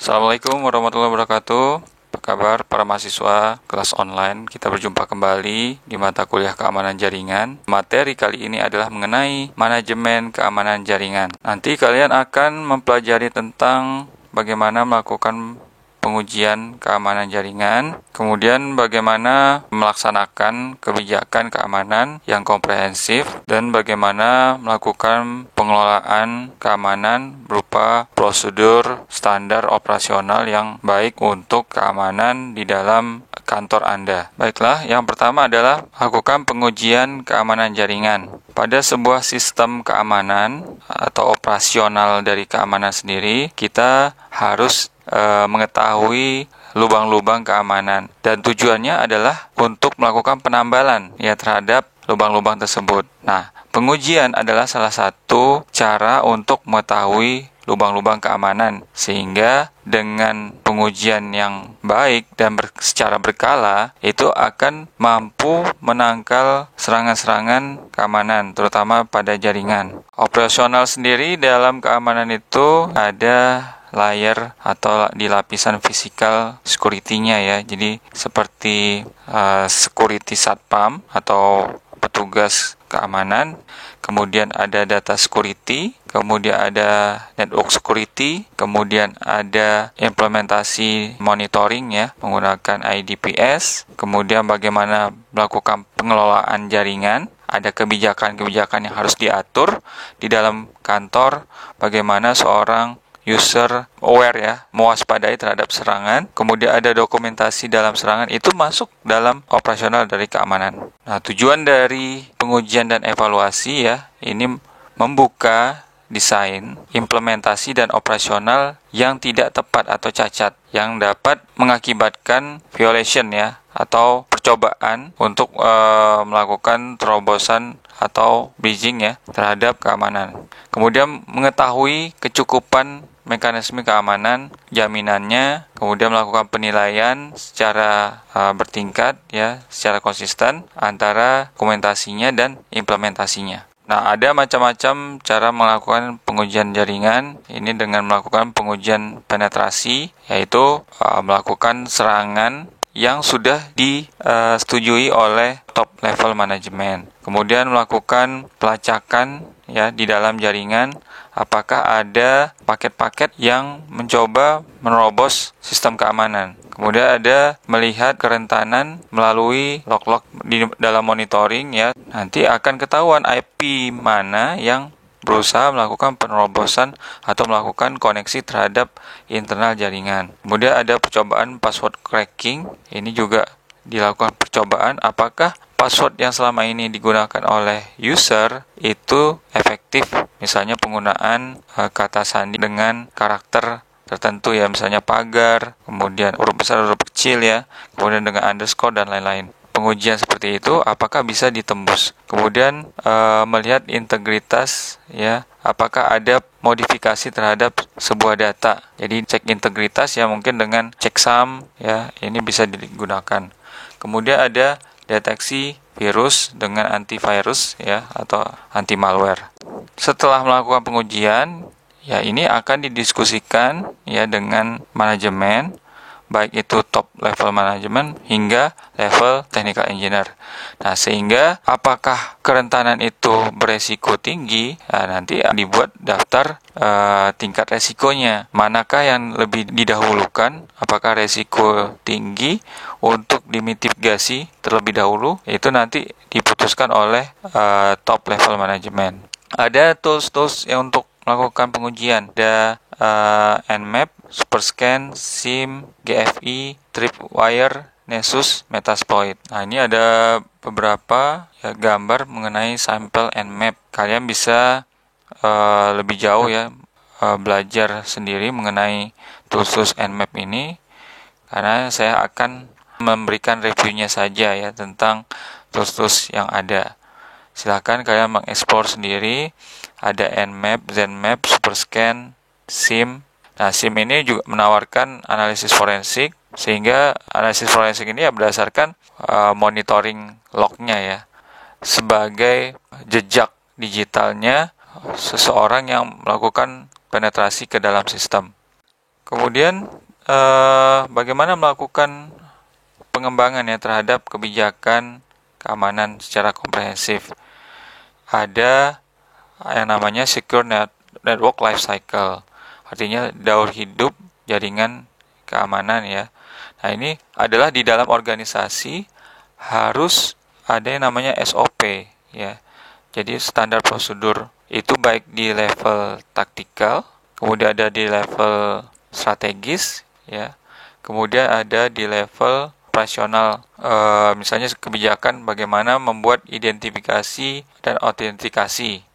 Assalamualaikum warahmatullahi wabarakatuh. Apa kabar para mahasiswa kelas online? Kita berjumpa kembali di mata kuliah keamanan jaringan. Materi kali ini adalah mengenai manajemen keamanan jaringan. Nanti kalian akan mempelajari tentang bagaimana melakukan pengujian keamanan jaringan, kemudian bagaimana melaksanakan kebijakan keamanan yang komprehensif, dan bagaimana melakukan pengelolaan keamanan berupa prosedur standar operasional yang baik untuk keamanan di dalam kantor Anda. Baiklah, yang pertama adalah lakukan pengujian keamanan jaringan. Pada sebuah sistem keamanan atau operasional dari keamanan sendiri, kita harus mengetahui lubang-lubang keamanan, dan tujuannya adalah untuk melakukan penambalan terhadap lubang-lubang tersebut. Nah, pengujian adalah salah satu cara untuk mengetahui lubang-lubang keamanan, sehingga dengan pengujian yang baik dan secara berkala itu akan mampu menangkal serangan-serangan keamanan, terutama pada jaringan. Operasional sendiri dalam keamanan itu ada layer atau di lapisan physical security-nya ya. Jadi seperti security satpam atau petugas keamanan, kemudian ada data security, kemudian ada network security, kemudian ada implementasi monitoring ya menggunakan IDPS, kemudian bagaimana melakukan pengelolaan jaringan, ada kebijakan-kebijakan yang harus diatur di dalam kantor, bagaimana seorang user aware ya, mewaspadai terhadap serangan, kemudian ada dokumentasi dalam serangan, itu masuk dalam operasional dari keamanan. Nah, tujuan dari pengujian dan evaluasi ya, ini membuka desain, implementasi dan operasional yang tidak tepat atau cacat, yang dapat mengakibatkan violation ya, atau percobaan untuk melakukan terobosan atau breaching ya terhadap keamanan. Kemudian mengetahui kecukupan mekanisme keamanan, jaminannya, kemudian melakukan penilaian secara bertingkat ya, secara konsisten antara dokumentasinya dan implementasinya. Nah, ada macam-macam cara melakukan pengujian jaringan. Ini dengan melakukan pengujian penetrasi, yaitu melakukan serangan yang sudah disetujui oleh top level manajemen. Kemudian melakukan pelacakan ya di dalam jaringan, apakah ada paket-paket yang mencoba menerobos sistem keamanan. Kemudian ada melihat kerentanan melalui log-log di dalam monitoring ya. Nanti akan ketahuan IP mana yang berusaha melakukan penerobosan atau melakukan koneksi terhadap internal jaringan. Kemudian ada percobaan password cracking. Ini juga dilakukan percobaan apakah password yang selama ini digunakan oleh user itu efektif. Misalnya penggunaan kata sandi dengan karakter tertentu ya, misalnya pagar, kemudian huruf besar, huruf kecil ya, kemudian dengan underscore dan lain-lain. Pengujian seperti itu apakah bisa ditembus. Kemudian melihat integritas ya, apakah ada modifikasi terhadap sebuah data. Jadi cek integritas ya, mungkin dengan checksum ya, ini bisa digunakan. Kemudian ada deteksi virus dengan antivirus ya, atau anti malware. Setelah melakukan pengujian ya, ini akan didiskusikan ya dengan manajemen, baik itu top level manajemen hingga level technical engineer. Nah, sehingga apakah kerentanan itu beresiko tinggi, nanti dibuat daftar tingkat resikonya. Manakah yang lebih didahulukan, apakah resiko tinggi untuk dimitigasi terlebih dahulu, itu nanti diputuskan oleh top level manajemen. Ada tools-tools yang untuk melakukan pengujian, ada Nmap, Superscan, SIEM, GFI, Tripwire, Nessus, Metasploit. Nah, ini ada beberapa ya, gambar mengenai sampel Nmap. Kalian bisa lebih jauh ya belajar sendiri mengenai tools Nmap ini, karena saya akan memberikan reviewnya saja ya tentang tools yang ada. Silakan kalian mengeksplor sendiri. Ada Nmap, Zenmap, Superscan, SIEM. Nah, SIEM ini juga menawarkan analisis forensik, sehingga analisis forensik ini ya berdasarkan monitoring lognya ya, sebagai jejak digitalnya seseorang yang melakukan penetrasi ke dalam sistem. Kemudian bagaimana melakukan pengembangan ya terhadap kebijakan keamanan secara komprehensif. Ada yang namanya Secure Network Life Cycle, artinya daur hidup jaringan keamanan ya. Nah, ini adalah di dalam organisasi harus ada yang namanya SOP ya. Jadi standar prosedur itu baik di level taktikal, kemudian ada di level strategis ya. Kemudian ada di level operasional, misalnya kebijakan bagaimana membuat identifikasi dan autentikasi.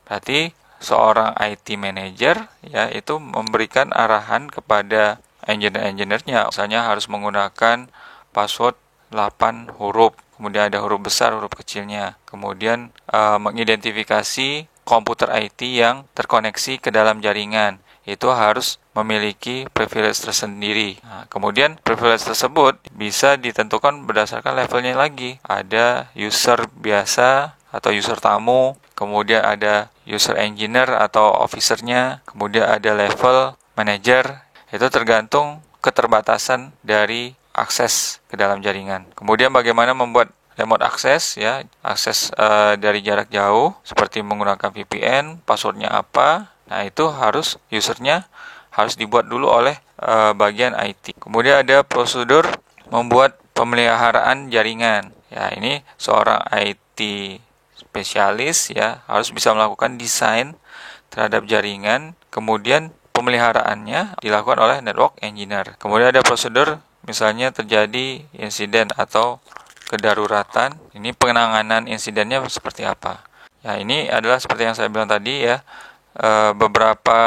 Berarti seorang IT manager ya itu memberikan arahan kepada engineer-nya, misalnya harus menggunakan password 8 huruf, kemudian ada huruf besar, huruf kecilnya, kemudian mengidentifikasi komputer IT yang terkoneksi ke dalam jaringan, itu harus memiliki privilege tersendiri. Nah, kemudian privilege tersebut bisa ditentukan berdasarkan levelnya lagi. Ada user biasa atau user tamu, kemudian ada user engineer atau officernya, kemudian ada level manager. Itu tergantung keterbatasan dari akses ke dalam jaringan. Kemudian bagaimana membuat remote access ya, akses dari jarak jauh seperti menggunakan VPN, passwordnya apa. Nah, itu harus usernya harus dibuat dulu oleh bagian IT. Kemudian ada prosedur membuat pemeliharaan jaringan. Ya, ini seorang IT spesialis ya harus bisa melakukan desain terhadap jaringan, kemudian pemeliharaannya dilakukan oleh network engineer. Kemudian ada prosedur misalnya terjadi insiden atau kedaruratan, ini penanganan insidennya seperti apa. Ya, ini adalah seperti yang saya bilang tadi ya, beberapa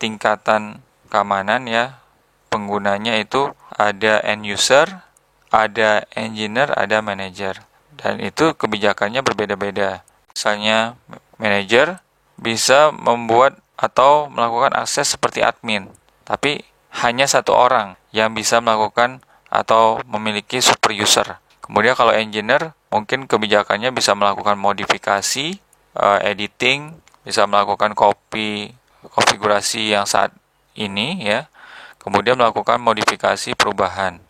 tingkatan keamanan ya, penggunanya itu ada end user, ada engineer, ada manager, dan itu kebijakannya berbeda-beda. Misalnya manager bisa membuat atau melakukan akses seperti admin, tapi hanya satu orang yang bisa melakukan atau memiliki super user. Kemudian kalau engineer mungkin kebijakannya bisa melakukan modifikasi, editing, bisa melakukan konfigurasi yang saat ini ya, kemudian melakukan modifikasi perubahan.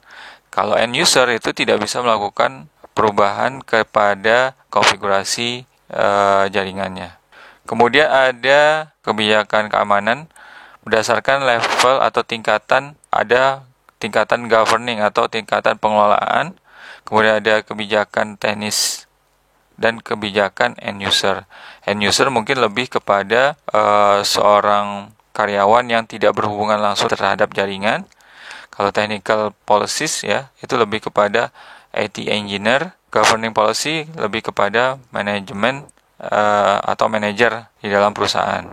Kalau end user itu tidak bisa melakukan perubahan kepada konfigurasi jaringannya. Kemudian ada kebijakan keamanan berdasarkan level atau tingkatan, ada tingkatan governing atau tingkatan pengelolaan, kemudian ada kebijakan teknis dan kebijakan end user. End user mungkin lebih kepada seorang karyawan yang tidak berhubungan langsung terhadap jaringan. Kalau technical policies ya, itu lebih kepada IT engineer. Governing policy lebih kepada manajemen atau manajer di dalam perusahaan.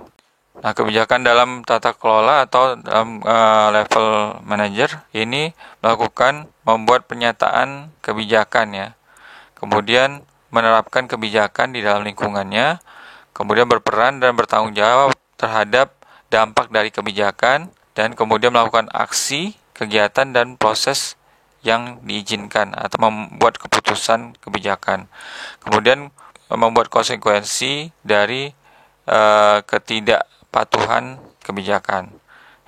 Nah, kebijakan dalam tata kelola atau dalam level manager ini melakukan membuat pernyataan kebijakan ya. Kemudian menerapkan kebijakan di dalam lingkungannya, kemudian berperan dan bertanggung jawab terhadap dampak dari kebijakan, dan kemudian melakukan aksi, kegiatan, dan proses yang diizinkan atau membuat keputusan kebijakan. Kemudian membuat konsekuensi dari ketidakpatuhan kebijakan.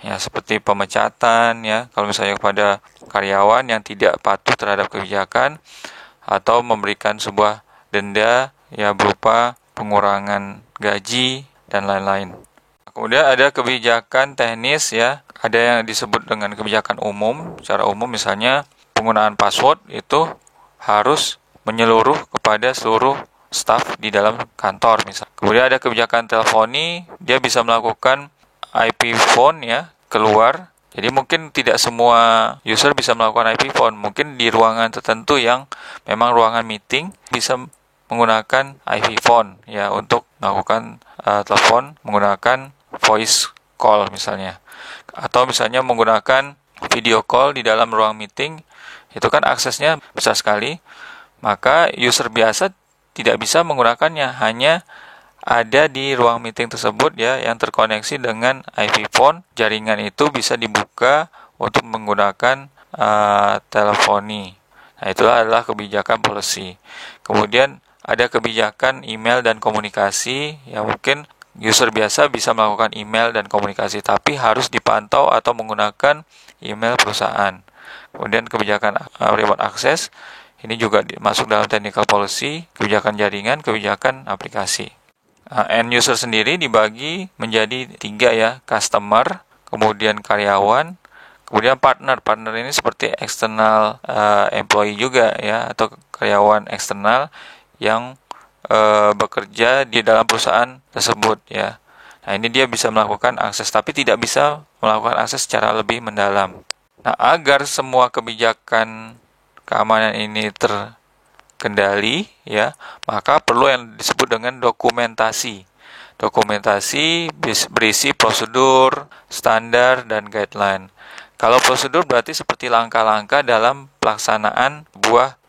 Ya, seperti pemecatan ya, kalau misalnya kepada karyawan yang tidak patuh terhadap kebijakan, atau memberikan sebuah denda ya berupa pengurangan gaji dan lain-lain. Kemudian ada kebijakan teknis ya, ada yang disebut dengan kebijakan umum. Secara umum misalnya penggunaan password itu harus menyeluruh kepada seluruh staf di dalam kantor misalnya. Kemudian ada kebijakan teleponi, dia bisa melakukan IP phone ya keluar. Jadi mungkin tidak semua user bisa melakukan IP phone. Mungkin di ruangan tertentu yang memang ruangan meeting bisa menggunakan IP phone ya untuk melakukan telepon menggunakan voice call misalnya. Atau misalnya menggunakan video call di dalam ruang meeting, itu kan aksesnya besar sekali. Maka user biasa tidak bisa menggunakannya, hanya ada di ruang meeting tersebut ya yang terkoneksi dengan IP phone. Jaringan itu bisa dibuka untuk menggunakan teleponi. Nah, itulah adalah kebijakan policy. Kemudian ada kebijakan email dan komunikasi, ya mungkin User biasa bisa melakukan email dan komunikasi, tapi harus dipantau atau menggunakan email perusahaan. Kemudian kebijakan remote access, ini juga masuk dalam technical policy, kebijakan jaringan, kebijakan aplikasi. End user sendiri dibagi menjadi 3 ya, customer, kemudian karyawan, kemudian partner. Partner ini seperti external employee juga ya, atau karyawan eksternal yang bekerja di dalam perusahaan tersebut ya. Nah, ini dia bisa melakukan akses, tapi tidak bisa melakukan akses secara lebih mendalam. Nah, agar semua kebijakan keamanan ini terkendali ya, maka perlu yang disebut dengan dokumentasi. Dokumentasi berisi prosedur, standar, dan guideline. Kalau prosedur berarti seperti langkah-langkah dalam pelaksanaan sebuah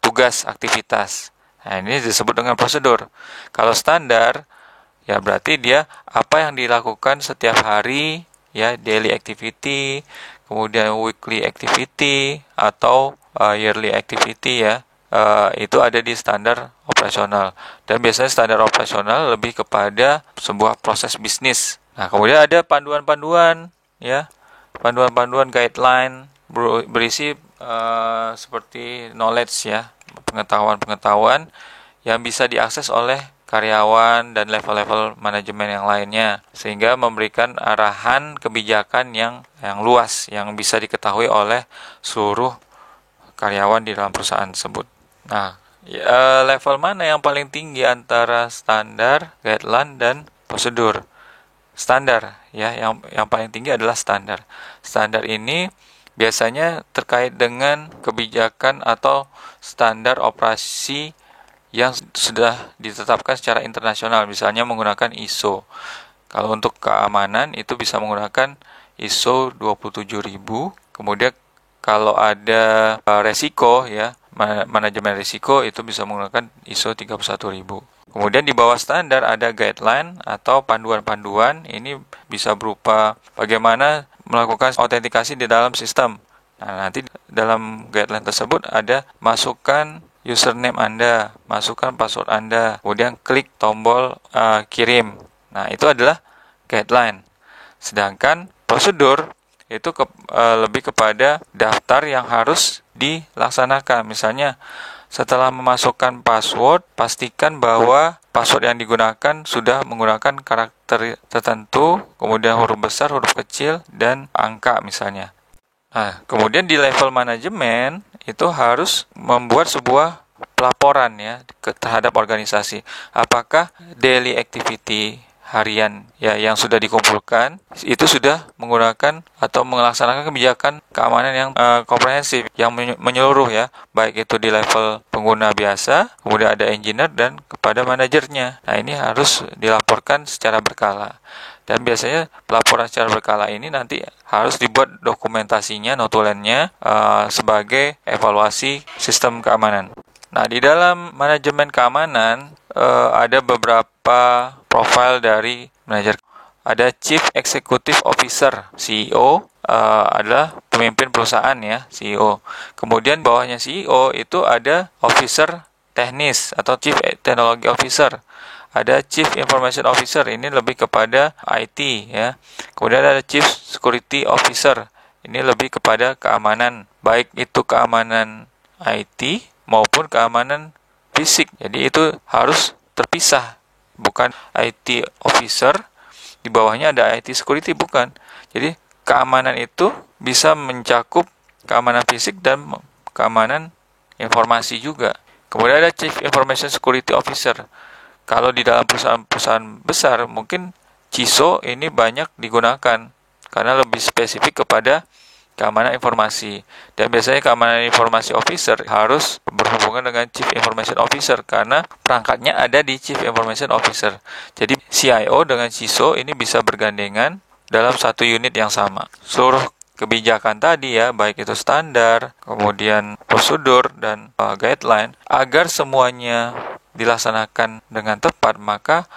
tugas aktivitas. Nah, ini disebut dengan prosedur. Kalau standar, ya berarti dia apa yang dilakukan setiap hari, ya daily activity, kemudian weekly activity atau yearly activity ya. Itu ada di standar operasional. Dan biasanya standar operasional lebih kepada sebuah proses bisnis. Nah, kemudian ada panduan-panduan ya. Panduan-panduan guideline berisi seperti knowledge ya, pengetahuan-pengetahuan yang bisa diakses oleh karyawan dan level-level manajemen yang lainnya, sehingga memberikan arahan kebijakan yang luas yang bisa diketahui oleh seluruh karyawan di dalam perusahaan tersebut. Nah, level mana yang paling tinggi antara standar, guideline, dan prosedur? Standar ya, yang paling tinggi adalah standar. Standar ini biasanya terkait dengan kebijakan atau standar operasi yang sudah ditetapkan secara internasional, misalnya menggunakan ISO. Kalau untuk keamanan itu bisa menggunakan ISO 27000. Kemudian kalau ada resiko ya, manajemen risiko, itu bisa menggunakan ISO 31000. Kemudian di bawah standar ada guideline atau panduan-panduan. Ini bisa berupa bagaimana melakukan autentikasi di dalam sistem. Nah, nanti dalam guideline tersebut ada masukkan username Anda, masukkan password Anda, kemudian klik tombol kirim. Nah, itu adalah guideline. Sedangkan prosedur itu lebih kepada daftar yang harus dilaksanakan. Misalnya, setelah memasukkan password, pastikan bahwa password yang digunakan sudah menggunakan karakter tertentu, kemudian huruf besar, huruf kecil, dan angka misalnya. Nah, kemudian di level manajemen itu harus membuat sebuah pelaporan ya terhadap organisasi. Apakah daily activity harian ya yang sudah dikumpulkan itu sudah menggunakan atau melaksanakan kebijakan keamanan yang komprehensif, yang menyeluruh ya, baik itu di level pengguna biasa, kemudian ada engineer, dan kepada manajernya. Nah, ini harus dilaporkan secara berkala. Dan biasanya pelaporan secara berkala ini nanti harus dibuat dokumentasinya, notulennya sebagai evaluasi sistem keamanan. Nah, di dalam manajemen keamanan ada beberapa profil dari manajer. Ada Chief Executive Officer, CEO, adalah pemimpin perusahaan ya, CEO. Kemudian bawahnya CEO itu ada Officer Teknis atau Chief Technology Officer. Ada Chief Information Officer, ini lebih kepada IT ya. Kemudian ada Chief Security Officer, ini lebih kepada keamanan, baik itu keamanan IT maupun keamanan fisik. Jadi itu harus terpisah, bukan IT officer di bawahnya ada IT security, bukan. Jadi keamanan itu bisa mencakup keamanan fisik dan keamanan informasi juga. Kemudian ada Chief Information Security Officer. Kalau di dalam perusahaan-perusahaan besar, mungkin CISO ini banyak digunakan karena lebih spesifik kepada keamanan informasi. Dan biasanya keamanan informasi officer harus berhubungan dengan Chief Information Officer karena perangkatnya ada di Chief Information Officer. Jadi CIO dengan CISO ini bisa bergandengan dalam satu unit yang sama. Seluruh kebijakan tadi ya, baik itu standar, kemudian prosedur, dan guideline, agar semuanya dilaksanakan dengan tepat, maka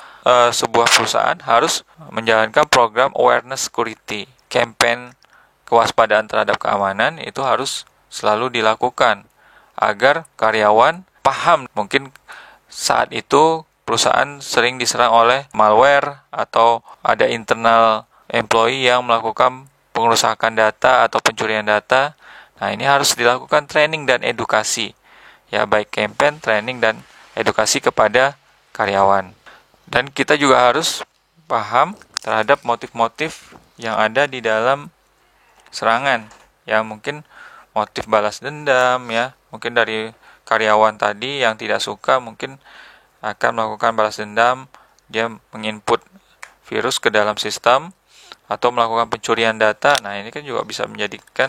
sebuah perusahaan harus menjalankan program awareness security. Campaign kewaspadaan terhadap keamanan itu harus selalu dilakukan agar karyawan paham. Mungkin saat itu perusahaan sering diserang oleh malware atau ada internal employee yang melakukan pengerusakan data atau pencurian data. Nah, ini harus dilakukan training dan edukasi. Ya, baik campaign, training, dan edukasi kepada karyawan. Dan kita juga harus paham terhadap motif-motif yang ada di dalam serangan. Ya, mungkin motif balas dendam, ya. Mungkin dari karyawan tadi yang tidak suka mungkin akan melakukan balas dendam, dia menginput virus ke dalam sistem atau melakukan pencurian data. Nah, ini kan juga bisa menjadikan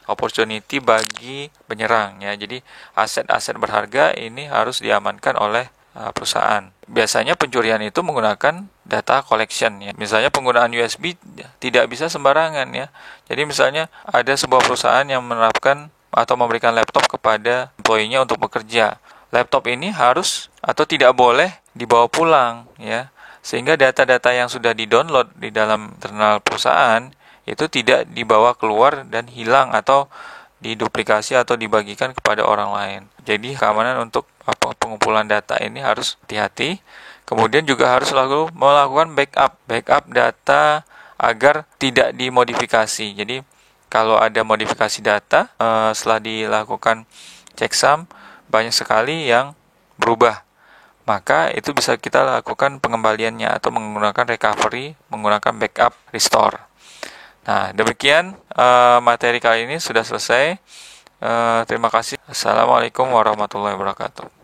opportunity bagi penyerang, ya. Jadi aset-aset berharga ini harus diamankan oleh perusahaan. Biasanya pencurian itu menggunakan data collection, ya. Misalnya penggunaan USB tidak bisa sembarangan, ya. Jadi misalnya ada sebuah perusahaan yang menerapkan atau memberikan laptop kepada employee-nya untuk bekerja. Laptop ini harus atau tidak boleh dibawa pulang, ya. Sehingga data-data yang sudah di-download di dalam internal perusahaan itu tidak dibawa keluar dan hilang atau diduplikasi atau dibagikan kepada orang lain. Jadi keamanan untuk pengumpulan data ini harus hati-hati. Kemudian juga harus melakukan backup data agar tidak dimodifikasi. Jadi kalau ada modifikasi data setelah dilakukan checksum banyak sekali yang berubah. Maka itu bisa kita lakukan pengembaliannya atau menggunakan recovery, menggunakan backup, restore. Nah, demikian materi kali ini sudah selesai. Terima kasih. Assalamualaikum warahmatullahi wabarakatuh.